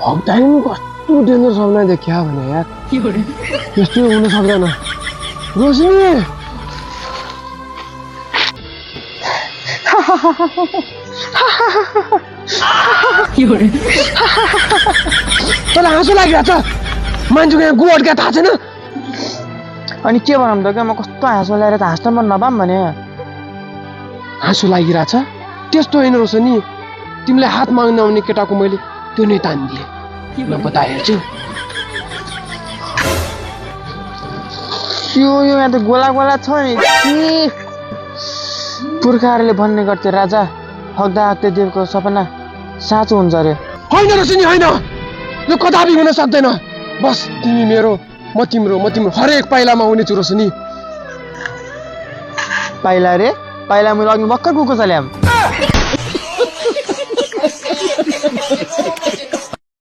हक्दाइम कस्तो डेन्जर सपना देखिया भने यार यस्तो हुन सक्दैन रोशनी तँलाई हाँसो लागिरहेछ मान्छेको यहाँ गु अड्का थाहा छैन अनि के भनौँ त क्या म कस्तो हाँसो ल्याएर त हाँस्न मन नपाम भने हाँसो लागिरहेछ त्यस्तो होइन रोशनी तिमीलाई हात माग्न आउने केटाको मैले त्यो नै तानिदिएँ नपता हेर्छु यो यहाँ त गोला गोला छ नि पुर्खाहरूले भन्ने गर्थे राजा हग्दा हग्दै देवको सपना साँचो हुन्छ अरे होइन रोशनी होइन यो कदापि हुन सक्दैन बस तिमी मेरो म तिम्रो हरेक पाइलामा हुनेछु रोशनी पाइला रे पाइला मैले अघि भर्खर कुको चल्याम